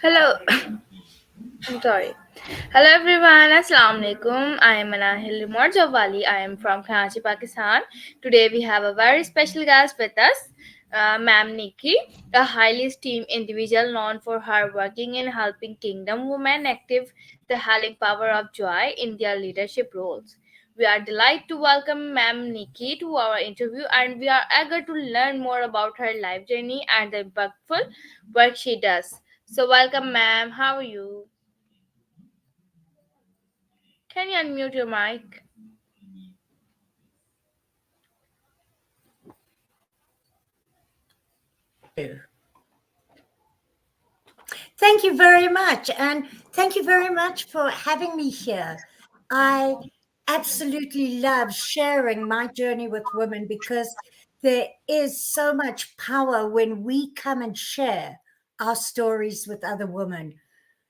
Hello, I'm sorry. Hello everyone, Assalamu alaikum. I am Anahil Morjawali. I am from Karachi, Pakistan. Today we have a very special guest with us, Ma'am Nikki, a highly esteemed individual known for her working in helping Kingdom women active the healing power of joy in their leadership roles. We are delighted to welcome Ma'am Nikki to our interview and we are eager to learn more about her life journey and the impactful work she does. So, welcome, ma'am. How are you? Can you unmute your mic? Thank you very much. And thank you very much for having me here. I absolutely love sharing my journey with women because there is so much power when we come and share our stories with other women.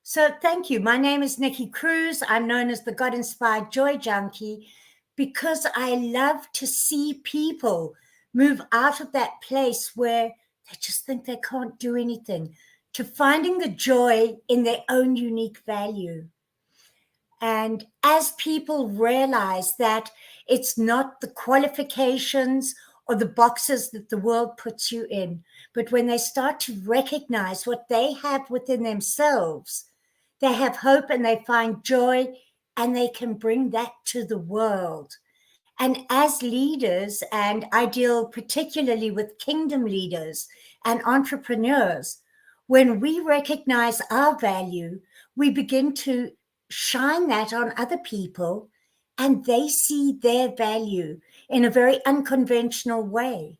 So thank you. My name is Nikki Cruz. I'm known as the God Inspired Joy Junkie because I love to see people move out of that place where they just think they can't do anything to finding the joy in their own unique value. And as people realize that it's not the qualifications or the boxes that the world puts you in, but when they start to recognize what they have within themselves, they have hope and they find joy and they can bring that to the world. And as leaders, and I deal particularly with kingdom leaders and entrepreneurs, when we recognize our value, we begin to shine that on other people and they see their value in a very unconventional way.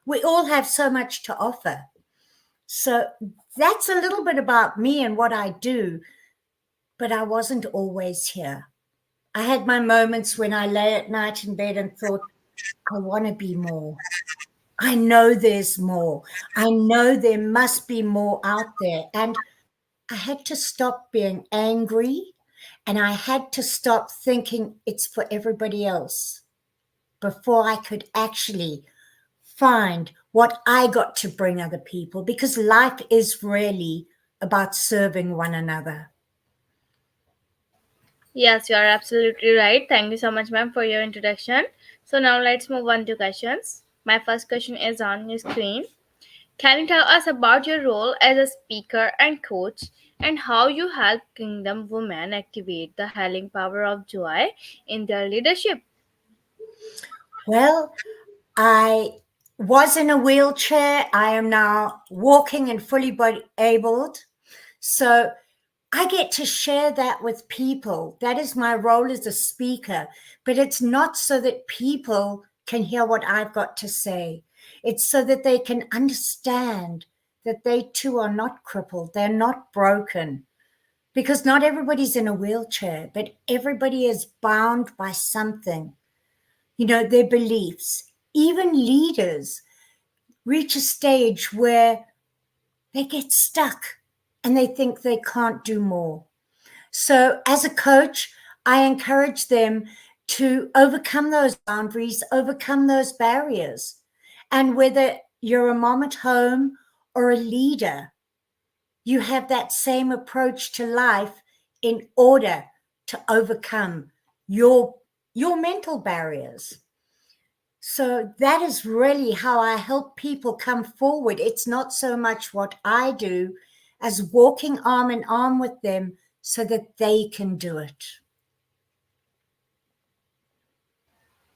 We all have so much to offer. So that's a little bit about me and what I do, but I wasn't always here. I had my moments when I lay at night in bed and thought, I want to be more. I know there's more. I know there must be more out there. And I had to stop being angry and I had to stop thinking it's for everybody else before I could actually find what I got to bring other people because life is really about serving one another. Yes, you are absolutely right. Thank you so much, ma'am, for your introduction. So, now let's move on to questions. My first question is on your screen. Can you tell us about your role as a speaker and coach and how you help Kingdom women activate the healing power of joy in their leadership? Well, I was in a wheelchair. I am now walking and fully body abled. So I get to share that with people. That is my role as a speaker, but it's not so that people can hear what I've got to say. It's so that they can understand that they too are not crippled, they're not broken, because not everybody's in a wheelchair, but everybody is bound by something, their beliefs. Even leaders reach a stage where they get stuck and they think they can't do more. So, as a coach, I encourage them to overcome those boundaries, overcome those barriers. And whether you're a mom at home or a leader, you have that same approach to life in order to overcome your, your mental barriers. So that is really how I help people come forward. It's not so much what I do as walking arm in arm with them so that they can do it.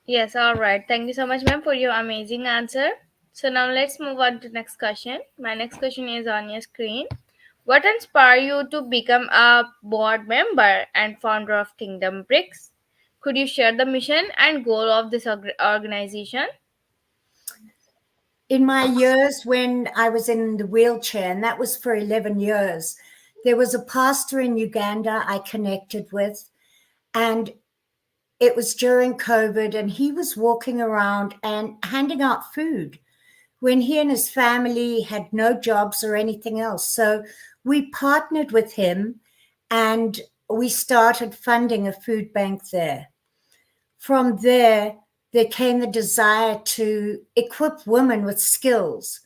Yes, all right. Thank you so much, ma'am, for your amazing answer. So now let's move on to next question. My next question is on your screen. What inspired you to become a board member and founder of Kingdom Bricks? Could you share the mission and goal of this organization? In my years when I was in the wheelchair, and that was for 11 years, there was a pastor in Uganda I connected with, and it was during COVID, and he was walking around and handing out food when he and his family had no jobs or anything else. So we partnered with him and we started funding a food bank there. From there came the desire to equip women with skills.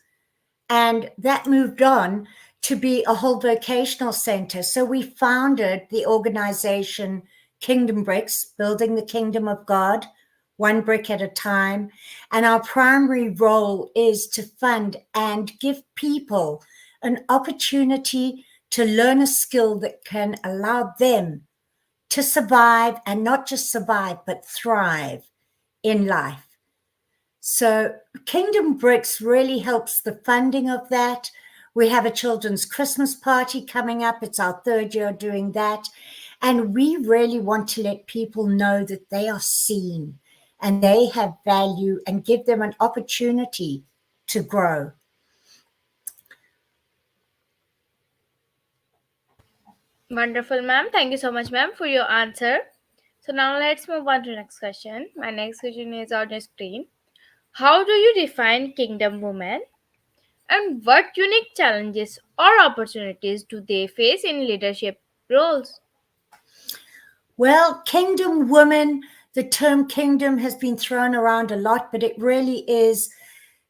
And that moved on to be a whole vocational center. So we founded the organization Kingdom Bricks, building the kingdom of God, one brick at a time. And our primary role is to fund and give people an opportunity to learn a skill that can allow them to survive, and not just survive, but thrive in life. So Kingdom Bricks really helps the funding of that. We have a children's Christmas party coming up. It's our third year doing that. And we really want to let people know that they are seen and they have value, and give them an opportunity to grow. Wonderful, ma'am. Thank you so much, ma'am, for your answer. So now let's move on to the next question. My next question is on your screen. How do you define kingdom women, and what unique challenges or opportunities do they face in leadership roles? Well, kingdom women, the term kingdom has been thrown around a lot, but it really is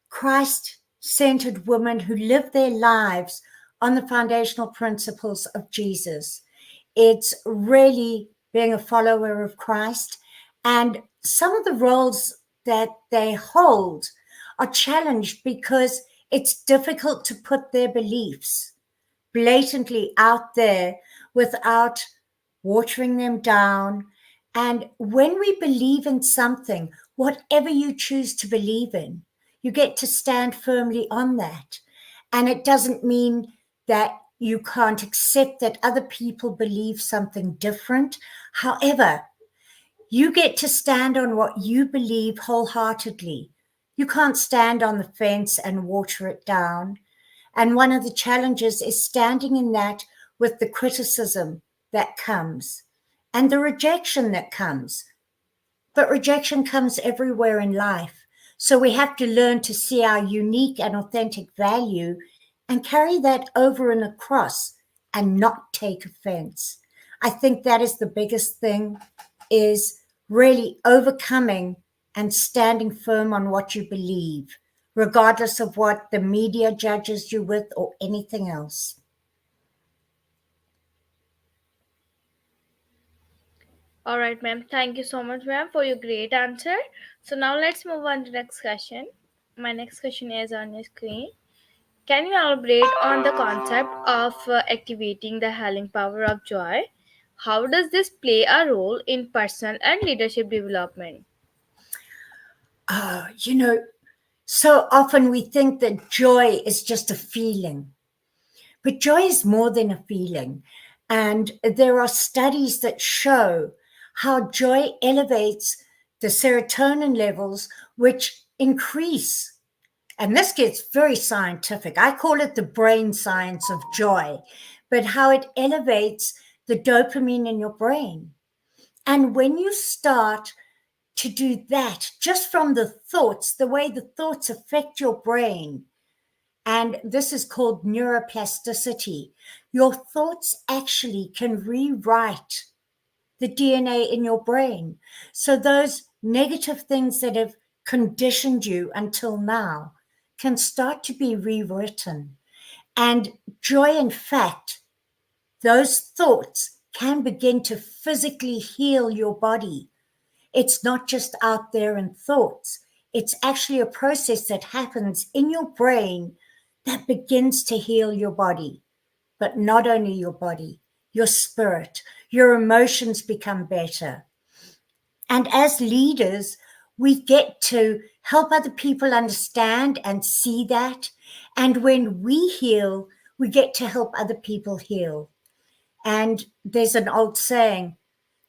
Christ-centered women who live their lives on the foundational principles of Jesus. It's really being a follower of Christ. And some of the roles that they hold are challenged because it's difficult to put their beliefs blatantly out there without watering them down. And when we believe in something, whatever you choose to believe in, you get to stand firmly on that. And it doesn't mean that you can't accept that other people believe something different. However, you get to stand on what you believe wholeheartedly. You can't stand on the fence and water it down. And one of the challenges is standing in that with the criticism that comes and the rejection that comes. But rejection comes everywhere in life. So we have to learn to see our unique and authentic value and carry that over and across and not take offense. I think that is the biggest thing, is really overcoming and standing firm on what you believe, regardless of what the media judges you with or anything else. All right, ma'am. Thank you so much, ma'am, for your great answer. So now let's move on to the next question. My next question is on your screen. Can you elaborate on the concept of activating the healing power of joy? How does this play a role in personal and leadership development? Oh, so often we think that joy is just a feeling, but joy is more than a feeling. And there are studies that show how joy elevates the serotonin levels, which increase. And this gets very scientific. I call it the brain science of joy, but how it elevates the dopamine in your brain. And when you start to do that, just from the thoughts, the way the thoughts affect your brain, and this is called neuroplasticity, your thoughts actually can rewrite the DNA in your brain. So those negative things that have conditioned you until now can start to be rewritten. And joy, in fact, those thoughts can begin to physically heal your body. It's not just out there in thoughts. It's actually a process that happens in your brain that begins to heal your body. But not only your body, your spirit, your emotions become better. And as leaders, we get to help other people understand and see that. And when we heal, we get to help other people heal. And there's an old saying,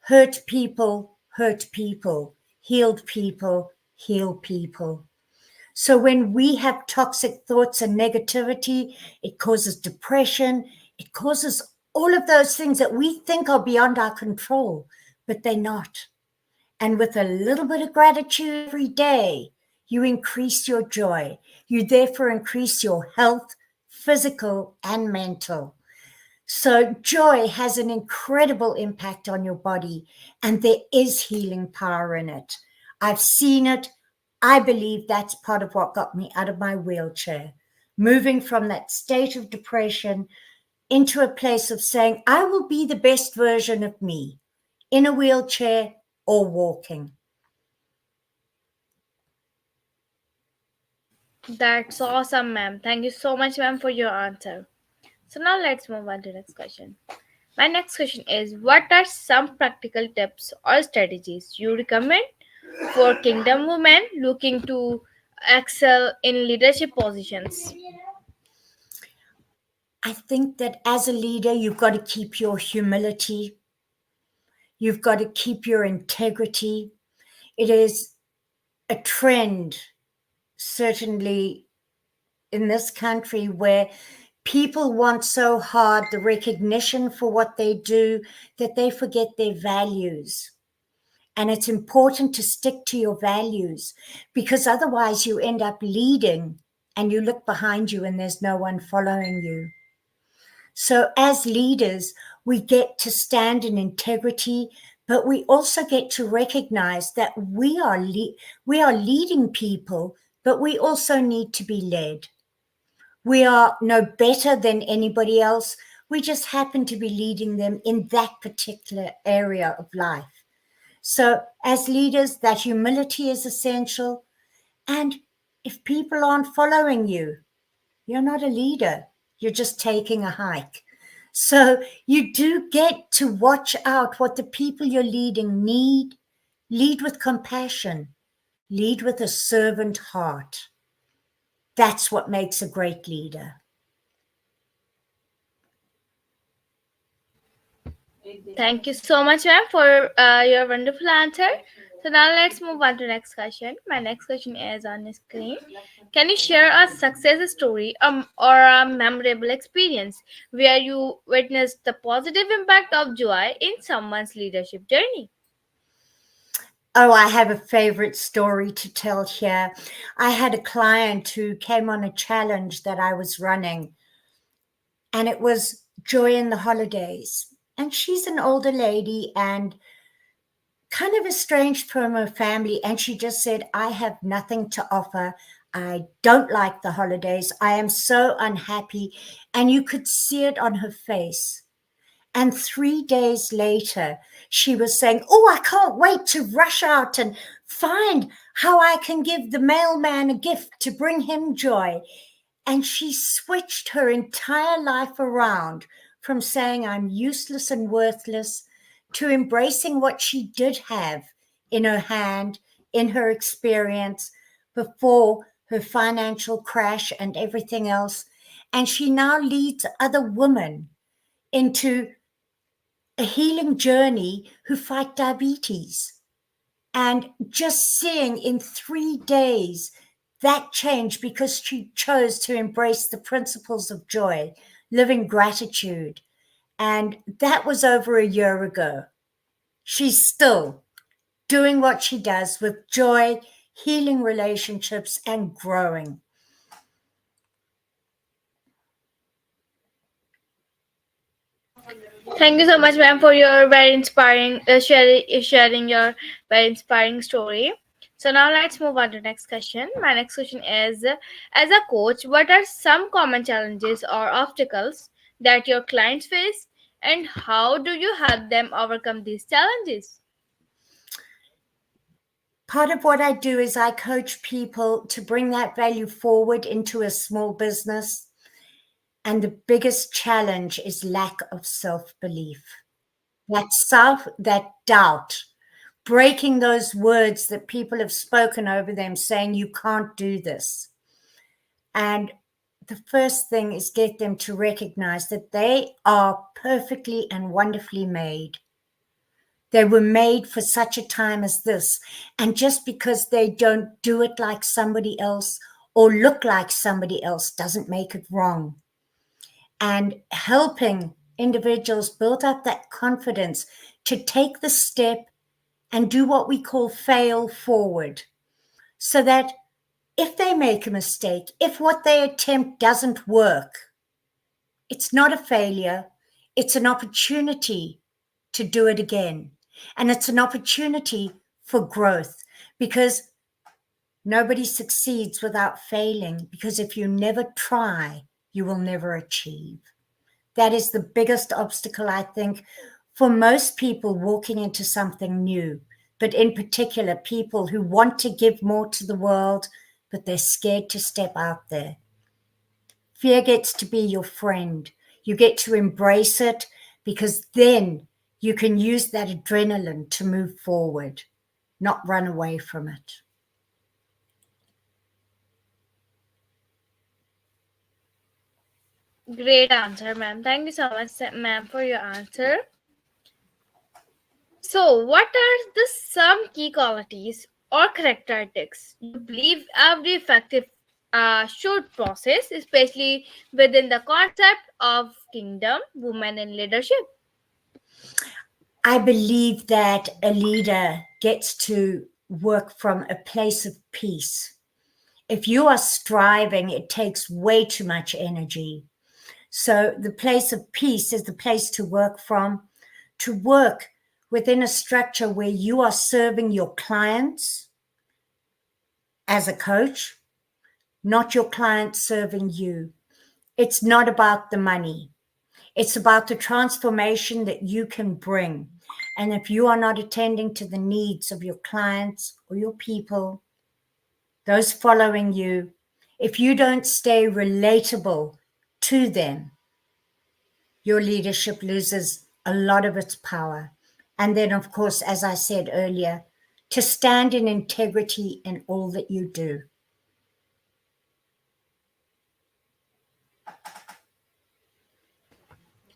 hurt people, healed people, heal people. So when we have toxic thoughts and negativity, it causes depression. It causes all of those things that we think are beyond our control, but they're not. And with a little bit of gratitude every day, you increase your joy. You therefore increase your health, physical and mental. So joy has an incredible impact on your body, and there is healing power in it. I've seen it. I believe that's part of what got me out of my wheelchair. moving from that state of depression into a place of saying, I will be the best version of me in a wheelchair or walking. That's awesome, ma'am. Thank you so much, ma'am, for your answer. So now let's move on to the next question. My next question is, what are some practical tips or strategies you recommend for kingdom women looking to excel in leadership positions? I think that as a leader, you've got to keep your humility. You've got to keep your integrity. It is a trend, certainly in this country, where people want so hard the recognition for what they do that they forget their values. And it's important to stick to your values, because otherwise you end up leading and you look behind you and there's no one following you. So as leaders, we get to stand in integrity, but we also get to recognize that we are leading people, but we also need to be led. We are no better than anybody else. We just happen to be leading them in that particular area of life. So as leaders, that humility is essential. And if people aren't following you, you're not a leader. You're just taking a hike. So you do get to watch out what the people you're leading need. Lead with compassion. Lead with a servant heart. That's what makes a great leader. Thank you so much, ma'am, for your wonderful answer. So now let's move on to the next question. My next question is on the screen. Can you share a success story or a memorable experience where you witnessed the positive impact of joy in someone's leadership journey? Oh, I have a favorite story to tell here. I had a client who came on a challenge that I was running, and it was Joy in the Holidays. And she's an older lady and kind of estranged from her family. And she just said, I have nothing to offer. I don't like the holidays. I am so unhappy. And you could see it on her face. And 3 days later, she was saying, oh, I can't wait to rush out and find how I can give the mailman a gift to bring him joy. And she switched her entire life around from saying, I'm useless and worthless, to embracing what she did have in her hand, in her experience before her financial crash and everything else. And she now leads other women into a healing journey who fight diabetes. And just seeing in 3 days that change, because she chose to embrace the principles of joy, living gratitude. And that was over a year ago. She's still doing what she does with joy, healing relationships, and growing. Thank you so much, ma'am, for your very inspiring sharing your very inspiring story. So now let's move on to the next question. My next question is, as a coach, what are some common challenges or obstacles that your clients face, and how do you help them overcome these challenges? Part of what I do is I coach people to bring that value forward into a small business. And the biggest challenge is lack of self-belief, that doubt, breaking those words that people have spoken over them saying, you can't do this. And the first thing is get them to recognize that they are perfectly and wonderfully made. They were made for such a time as this. And just because they don't do it like somebody else or look like somebody else doesn't make it wrong. And helping individuals build up that confidence to take the step and do what we call fail forward, so that if they make a mistake, if what they attempt doesn't work, it's not a failure, it's an opportunity to do it again. And it's an opportunity for growth, because Nobody succeeds without failing, because if you never try, you will never achieve. That is the biggest obstacle, I think, for most people walking into something new, but in particular, people who want to give more to the world, but they're scared to step out there. Fear gets to be your friend. You get to embrace it, because then you can use that adrenaline to move forward, not run away from it. Great answer, ma'am. Thank you so much, ma'am, for your answer. So, what are the some key qualities or characteristics you believe every effective should possess, especially within the concept of kingdom, women in leadership? I believe that a leader gets to work from a place of peace. If you are striving, it takes way too much energy. So the place of peace is the place to work from, to work within a structure where you are serving your clients as a coach, not your clients serving you. It's not about the money. It's about the transformation that you can bring. And if you are not attending to the needs of your clients or your people, those following you, if you don't stay relatable to them, your leadership loses a lot of its power. And then, of course, as I said earlier, to stand in integrity in all that you do.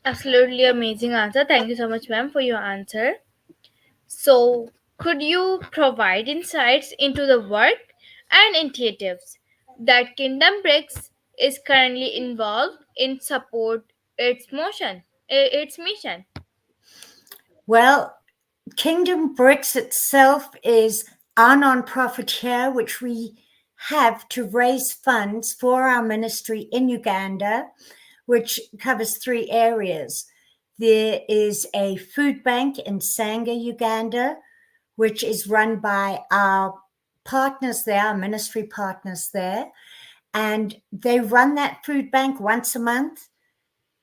Absolutely amazing answer. Thank you so much, ma'am, for your answer. So, could you provide insights into the work and initiatives that Kingdom Bricks is currently involved in support its mission? Well, Kingdom Bricks itself is our nonprofit here, which we have to raise funds for our ministry in Uganda, which covers 3 areas. There is a food bank in Sanga, Uganda, which is run by our partners there, our ministry partners there. And they run that food bank once a month,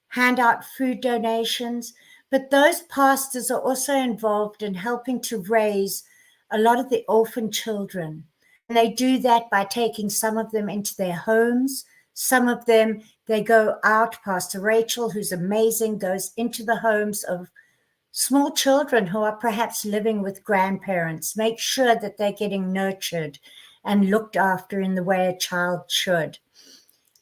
hand out food donations. But those pastors are also involved in helping to raise a lot of the orphan children. And they do that by taking some of them into their homes. Some of them, they go out. Pastor Rachel, who's amazing, goes into the homes of small children who are perhaps living with grandparents, make sure that they're getting nurtured and looked after in the way a child should.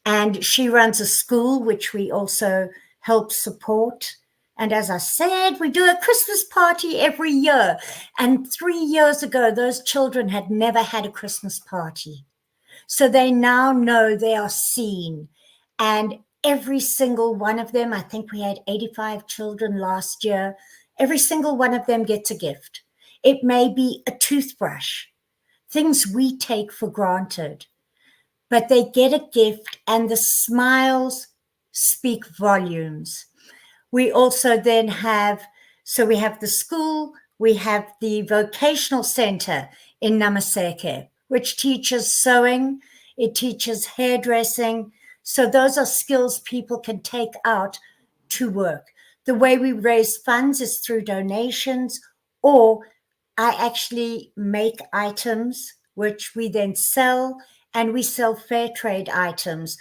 And she runs a school, which we also help support. And as I said, we do a Christmas party every year. And 3 years ago, those children had never had a Christmas party. So they now know they are seen. And every single one of them, I think we had 85 children last year, every single one of them gets a gift. It may be a toothbrush, things we take for granted, but they get a gift and the smiles speak volumes. We also then have, so we have the school, we have the vocational center in Namaseke, which teaches sewing, it teaches hairdressing. So those are skills people can take out to work. The way we raise funds is through donations, or I actually make items which we then sell, and we sell fair trade items,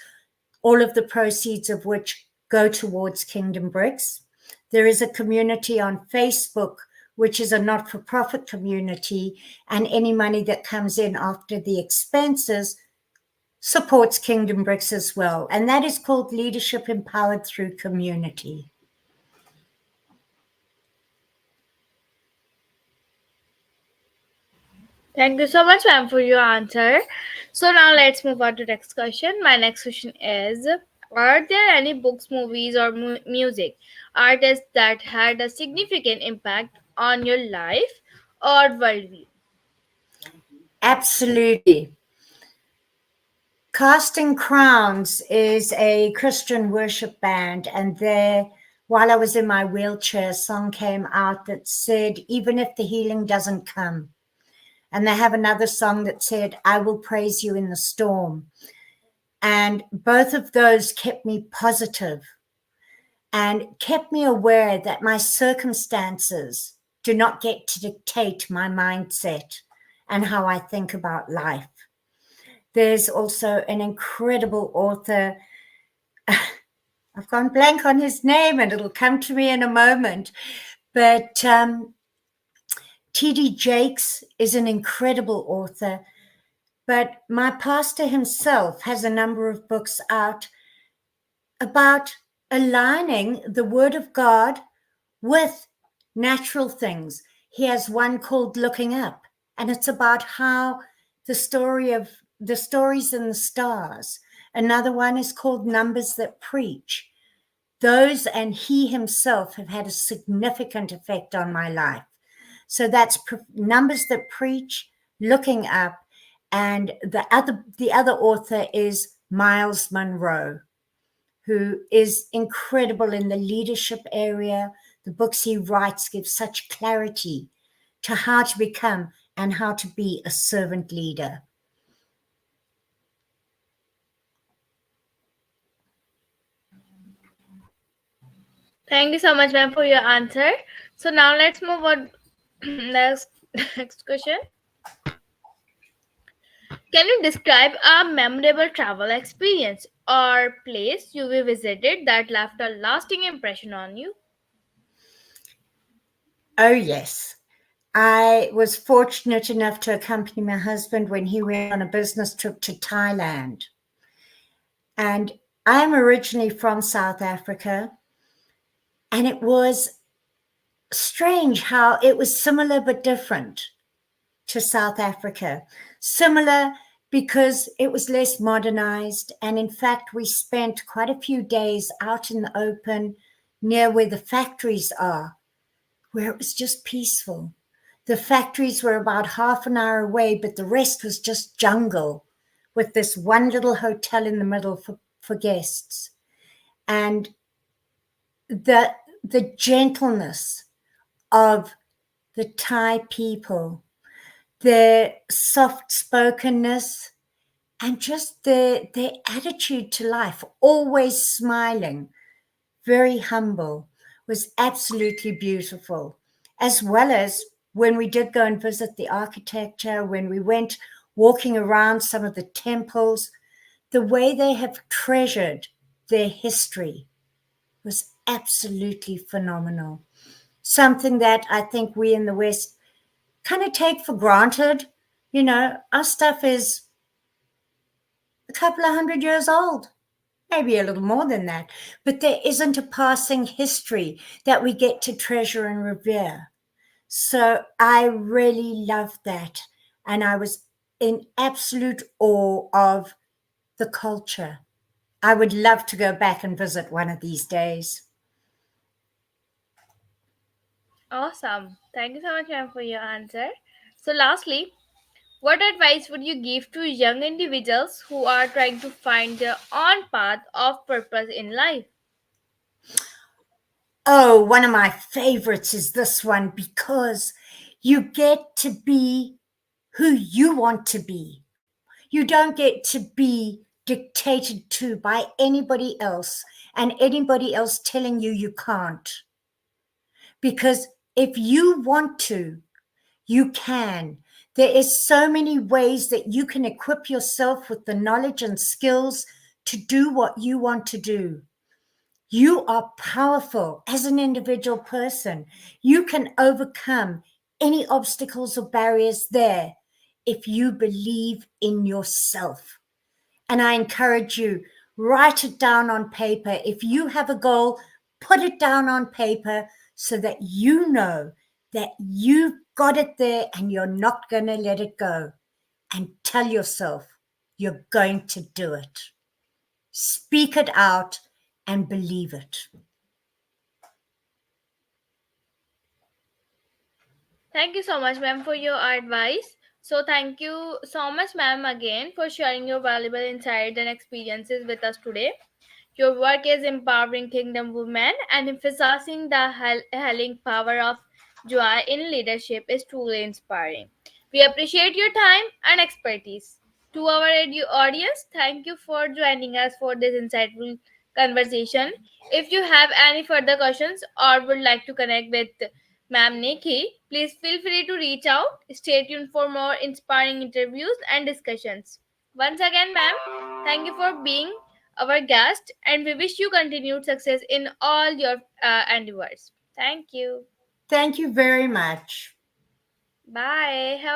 all of the proceeds of which go towards Kingdom Bricks. There is a community on Facebook, which is a not-for-profit community, and any money that comes in after the expenses supports Kingdom Bricks as well. And that is called Leadership Empowered Through Community. Thank you so much, ma'am, for your answer. So now let's move on to the next question. My next question is: are there any books, movies, or music artists that had a significant impact on your life or worldview? Absolutely. Casting Crowns is a Christian worship band, and there, while I was in my wheelchair, a song came out that said, "Even if the healing doesn't come." And they have another song that said, I will praise you in the storm. And both of those kept me positive and kept me aware that my circumstances do not get to dictate my mindset and how I think about life. There's also an incredible author. I've gone blank on his name and it'll come to me in a moment. But T.D. Jakes is an incredible author. But my pastor himself has a number of books out about aligning the Word of God with natural things. He has one called Looking Up, and it's about how the stories in the stars. Another one is called Numbers That Preach. Those and he himself have had a significant effect on my life. So that's Numbers That Preach, Looking Up, and the other author is Miles Monroe, who is incredible in the leadership area. The books he writes give such clarity to how to become and how to be a servant leader. Thank you so much, ma'am, for your answer. So now let's move on. Next question. Can you describe a memorable travel experience or place you visited that left a lasting impression on you? Oh, yes. I was fortunate enough to accompany my husband when he went on a business trip to Thailand. And I'm originally from South Africa. And it was strange how it was similar but different to South Africa. Similar because it was less modernized. And in fact, we spent quite a few days out in the open near where the factories are, where it was just peaceful. The factories were about half an hour away, but the rest was just jungle with this one little hotel in the middle for guests. And the gentleness of the Thai people, their soft spokenness, and just their attitude to life, always smiling, very humble, was absolutely beautiful. As well as when we did go and visit the architecture, when we went walking around some of the temples, the way they have treasured their history was absolutely phenomenal. Something that I think we in the West kind of take for granted. You know, our stuff is a couple of 100 years old, maybe a little more than that, but there isn't a passing history that we get to treasure and revere. So I really loved that. And I was in absolute awe of the culture. I would love to go back and visit one of these days. Awesome. Thank you so much, ma'am, for your answer. So, lastly, what advice would you give to young individuals who are trying to find their own path of purpose in life? Oh, one of my favorites is this one because you get to be who you want to be. You don't get to be dictated to by anybody else and anybody else telling you you can't. Because if you want to, you can. There is so many ways that you can equip yourself with the knowledge and skills to do what you want to do. You are powerful as an individual person. You can overcome any obstacles or barriers there if you believe in yourself. And I encourage you, write it down on paper. If you have a goal, put it down on paper so that you know that you've got it there and you're not going to let it go. And tell yourself you're going to do it. Speak it out and believe it. Thank you so much, ma'am, for your advice. So, thank you so much, ma'am, again for sharing your valuable insights and experiences with us today. Your work is empowering kingdom women and emphasizing the healing power of joy in leadership is truly inspiring. We appreciate your time and expertise. To our audience, thank you for joining us for this insightful conversation. If you have any further questions or would like to connect with Ma'am Nikki, please feel free to reach out. Stay tuned for more inspiring interviews and discussions. Once again, ma'am, thank you for being our guest, and we wish you continued success in all your endeavors. Thank you. Thank you very much. Bye. Have